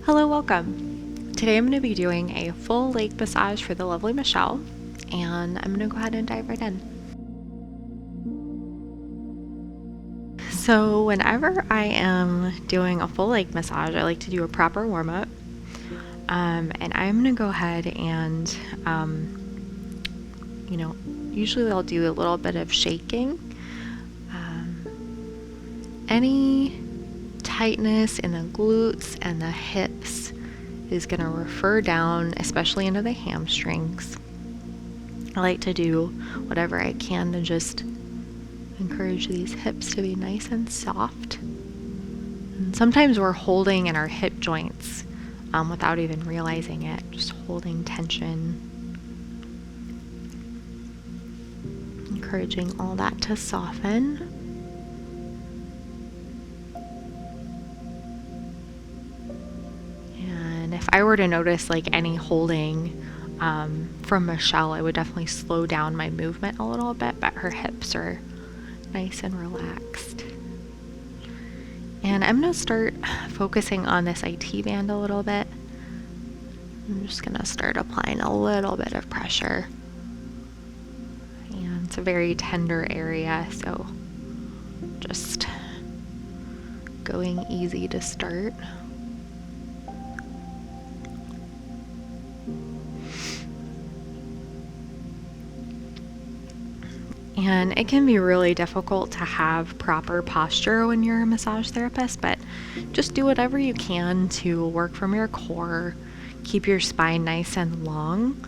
Hello, welcome. Today I'm going to be doing a full leg massage for the lovely Michelle, and I'm going to go ahead and dive right in. So whenever I am doing a full leg massage, I like to do a proper warm-up, and I'm going to go ahead and, usually I'll do a little bit of shaking. Any tightness in the glutes and the hips is going to refer down, especially into the hamstrings. I like to do whatever I can to just encourage these hips to be nice and soft. And sometimes we're holding in our hip joints without even realizing it, just holding tension. Encouraging all that to soften. If I were to notice like any holding from Michelle, I would definitely slow down my movement a little bit, but her hips are nice and relaxed. And I'm going to start focusing on this IT band a little bit. I'm just going to start applying a little bit of pressure. And it's a very tender area, so just going easy to start. And it can be really difficult to have proper posture when you're a massage therapist, but just do whatever you can to work from your core, keep your spine nice and long,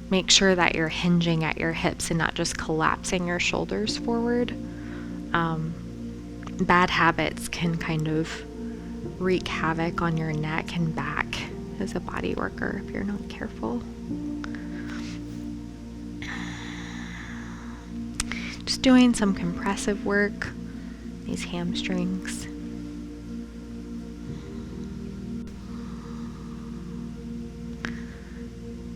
make sure that you're hinging at your hips and not just collapsing your shoulders forward. Bad habits can kind of wreak havoc on your neck and back as a body worker if you're not careful. Just doing some compressive work, these hamstrings.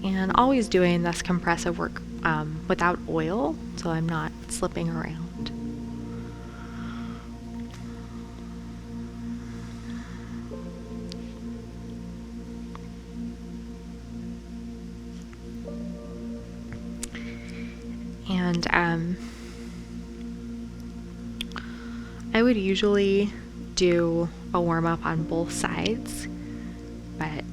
And always doing this compressive work without oil, so I'm not slipping around. And I would usually do a warm-up on both sides, but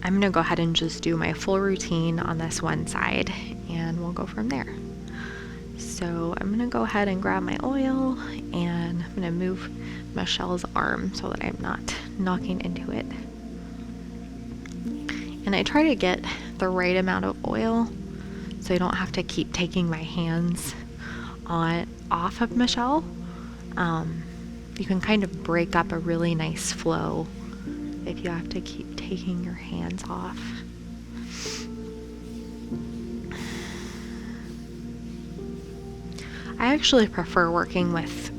I'm going to go ahead and just do my full routine on this one side, and we'll go from there. So I'm going to go ahead and grab my oil, and I'm going to move Michelle's arm so that I'm not knocking into it. And I try to get the right amount of oil so I don't have to keep taking my hands off of Michelle. You can kind of break up a really nice flow if you have to keep taking your hands off. I actually prefer working with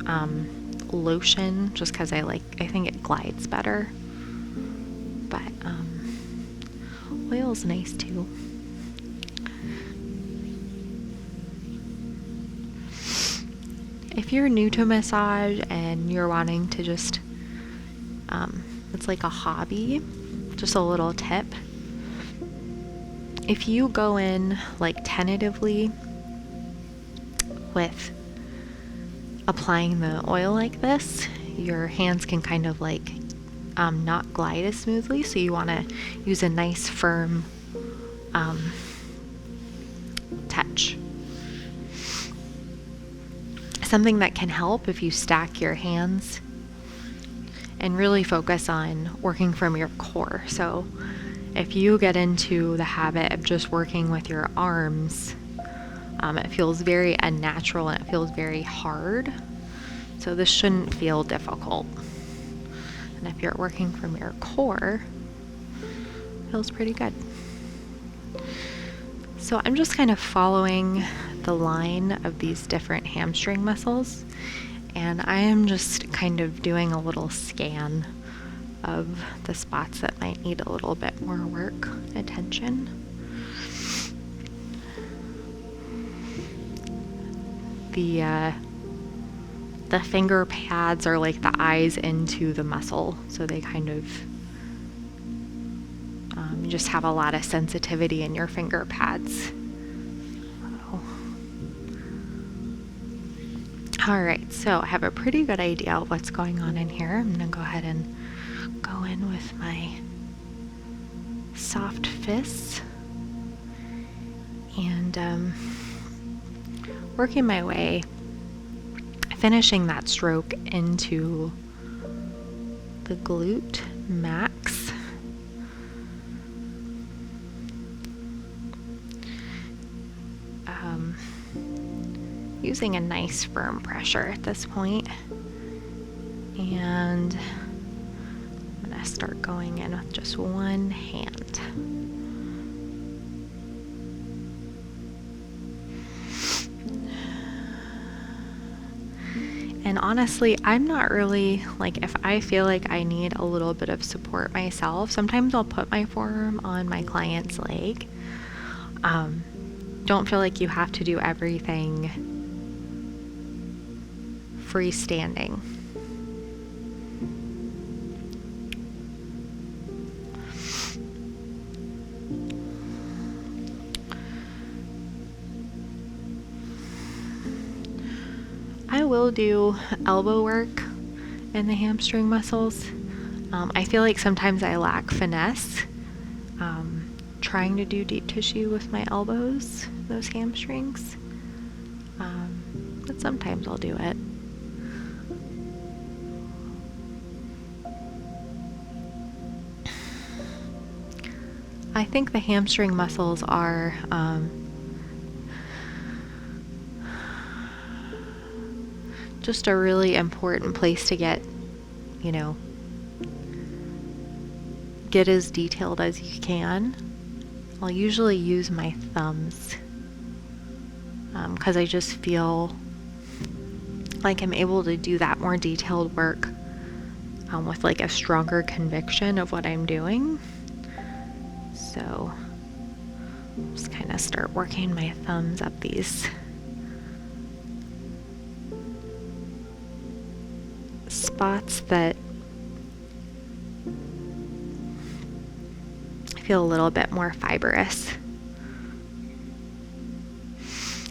lotion just because I think it glides better. But oil is nice too. If you're new to massage and you're wanting to just, it's like a hobby, just a little tip. If you go in like tentatively with applying the oil like this, your hands can kind of like not glide as smoothly, so you want to use a nice firm touch. Something that can help if you stack your hands and really focus on working from your core. So if you get into the habit of just working with your arms, it feels very unnatural and it feels very hard. So this shouldn't feel difficult. And if you're working from your core, it feels pretty good. So I'm just kind of following the line of these different hamstring muscles, and I am just kind of doing a little scan of the spots that might need a little bit more work, attention. The finger pads are like the eyes into the muscle, so they kind of You just have a lot of sensitivity in your finger pads. All right, so I have a pretty good idea of what's going on in here. I'm gonna go ahead and go in with my soft fists and working my way, finishing that stroke into the glute max. Using a nice firm pressure at this point. And I'm going to start going in with just one hand. And honestly, I'm not really, like, if I feel like I need a little bit of support myself, sometimes I'll put my forearm on my client's leg. Don't feel like you have to do everything freestanding. I will do elbow work in the hamstring muscles. I feel like sometimes I lack finesse trying to do deep tissue with my elbows, those hamstrings. But sometimes I'll do it. I think the hamstring muscles are just a really important place to get as detailed as you can. I'll usually use my thumbs because I just feel like I'm able to do that more detailed work with like a stronger conviction of what I'm doing. So just kind of start working my thumbs up these spots that feel a little bit more fibrous.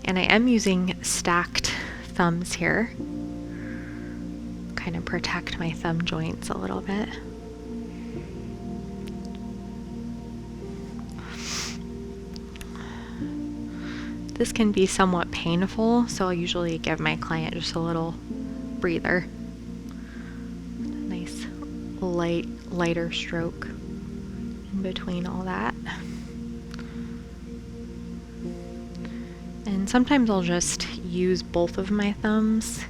And I am using stacked thumbs here, kind of protect my thumb joints a little bit. This can be somewhat painful, so I'll usually give my client just a little breather. Nice lighter stroke in between all that. And sometimes I'll just use both of my thumbs.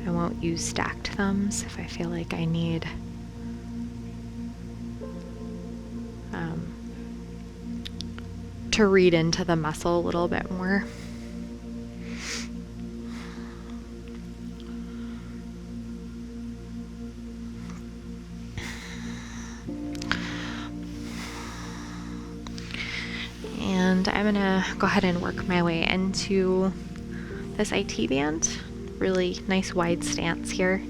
I won't use stacked thumbs if I feel like I need to read into the muscle a little bit more. And I'm gonna go ahead and work my way into this IT band. Really nice wide stance here.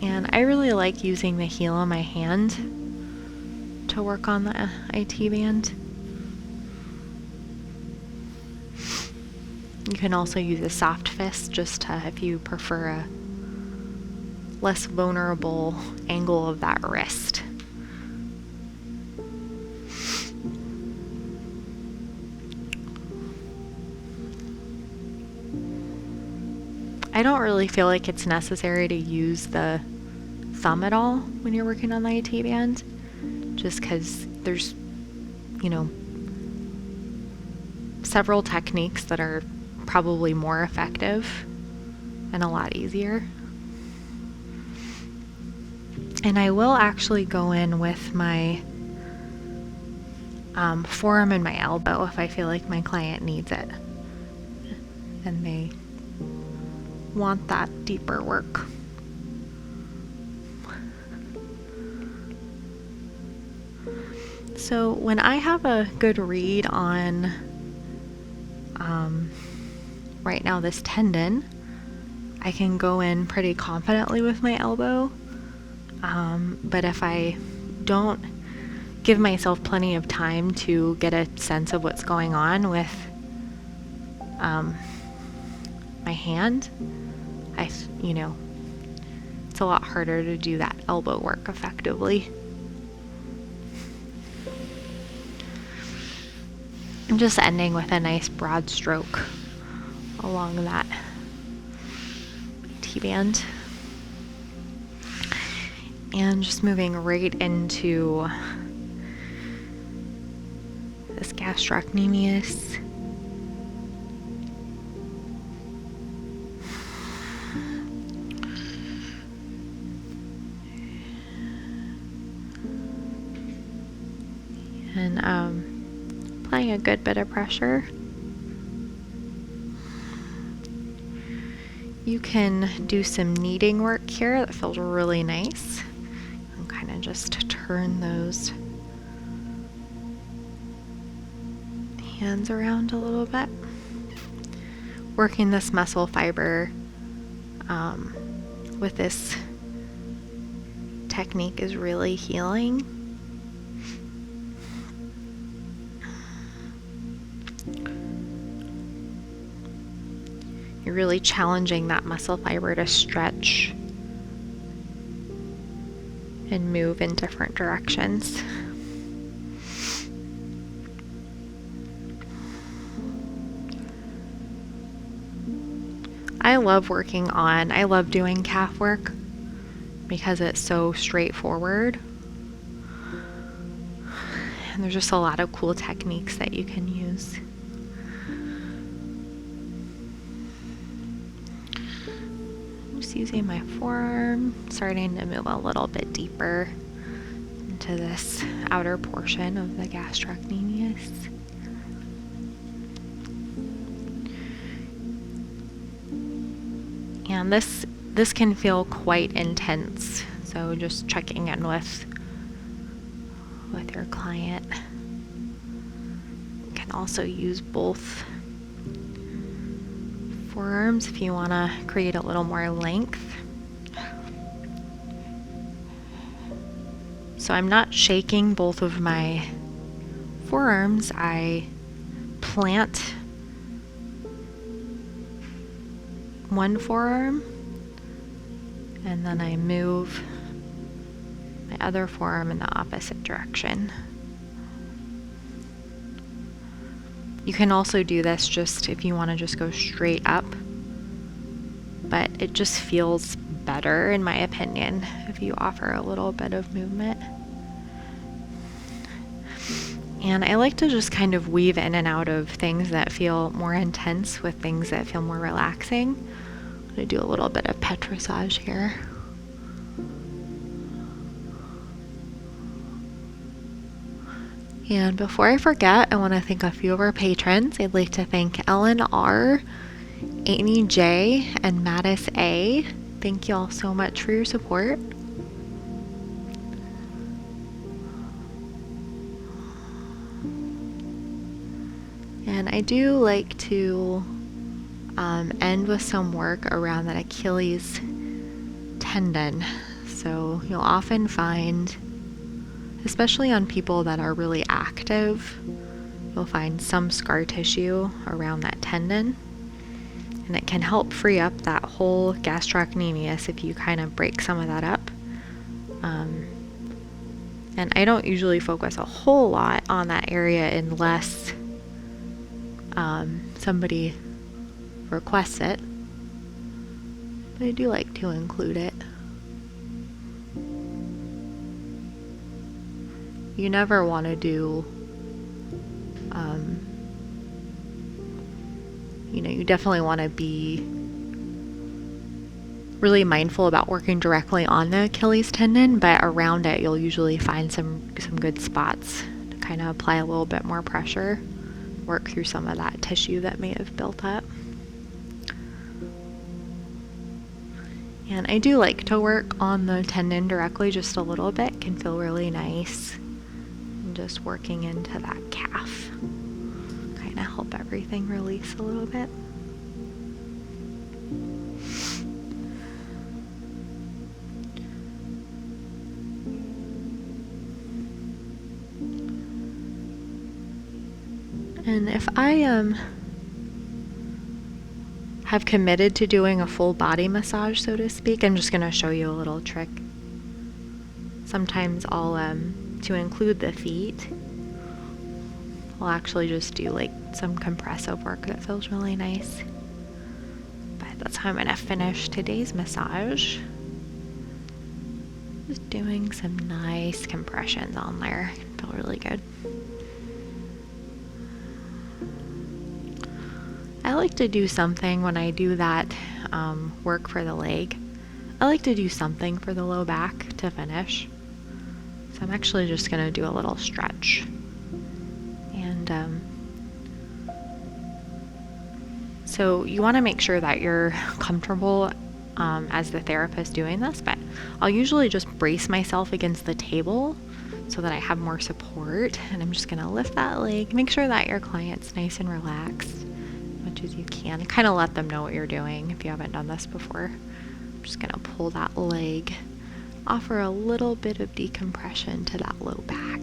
And I really like using the heel of my hand to work on the IT band. You can also use a soft fist just to, if you prefer a less vulnerable angle of that wrist. I don't really feel like it's necessary to use the thumb at all when you're working on the IT band, just because there's, several techniques that are probably more effective and a lot easier. And I will actually go in with my forearm and my elbow if I feel like my client needs it and they want that deeper work. So when I have a good read on right now this tendon, I can go in pretty confidently with my elbow. But if I don't give myself plenty of time to get a sense of what's going on with my hand, it's a lot harder to do that elbow work effectively. I'm just ending with a nice broad stroke along that T-band. And just moving right into this gastrocnemius. And applying a good bit of pressure. You can do some kneading work here that feels really nice. And kind of just turn those hands around a little bit. Working this muscle fiber with this technique is really healing. You're really challenging that muscle fiber to stretch and move in different directions. I love doing calf work because it's so straightforward. And there's just a lot of cool techniques that you can use. Just using my forearm, starting to move a little bit deeper into this outer portion of the gastrocnemius. And this can feel quite intense, so just checking in with your client. You can also use both forearms if you want to create a little more length. So I'm not shaking both of my forearms. I plant one forearm and then I move my other forearm in the opposite direction. You can also do this just if you want to just go straight up, but it just feels better, in my opinion, if you offer a little bit of movement. And I like to just kind of weave in and out of things that feel more intense with things that feel more relaxing. I'm going to do a little bit of petrissage here. And before I forget, I want to thank a few of our patrons. I'd like to thank Ellen R., Amy J., and Mattis A. Thank you all so much for your support. And I do like to end with some work around that Achilles tendon. So you'll often find, especially on people that are really active, you'll find some scar tissue around that tendon. And it can help free up that whole gastrocnemius if you kind of break some of that up. And I don't usually focus a whole lot on that area unless somebody requests it. But I do like to include it. You never want to do, you definitely want to be really mindful about working directly on the Achilles tendon, but around it you'll usually find some good spots to kind of apply a little bit more pressure, work through some of that tissue that may have built up. And I do like to work on the tendon directly just a little bit. It can feel really nice. And just working into that calf. Kind of help everything release a little bit. And if I have committed to doing a full body massage, so to speak, I'm just going to show you a little trick. Sometimes I'll, to include the feet, I'll actually just do like some compressive work that feels really nice. But that's how I'm going to finish today's massage. Just doing some nice compressions on there. Feel really good. I like to do something when I do that work for the leg. I like to do something for the low back to finish. So I'm actually just going to do a little stretch. And so you want to make sure that you're comfortable as the therapist doing this, but I'll usually just brace myself against the table so that I have more support. And I'm just going to lift that leg. Make sure that your client's nice and relaxed as much as you can. Kind of let them know what you're doing if you haven't done this before. I'm just going to pull that leg. Offer a little bit of decompression to that low back.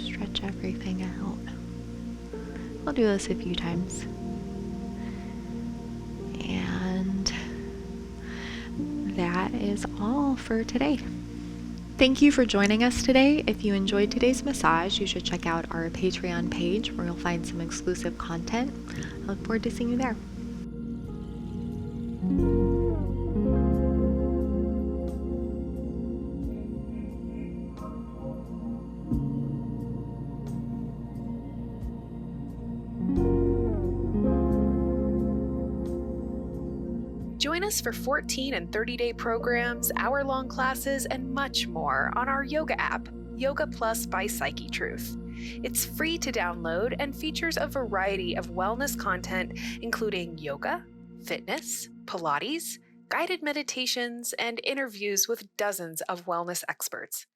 Stretch everything out. I'll do this a few times. And that is all for today. Thank you for joining us today. If you enjoyed today's massage, you should check out our Patreon page where you'll find some exclusive content. I look forward to seeing you there. Join us for 14 and 30-day programs, hour-long classes, and much more on our yoga app, Yoga Plus by PsycheTruth. It's free to download and features a variety of wellness content, including yoga, fitness, Pilates, guided meditations, and interviews with dozens of wellness experts.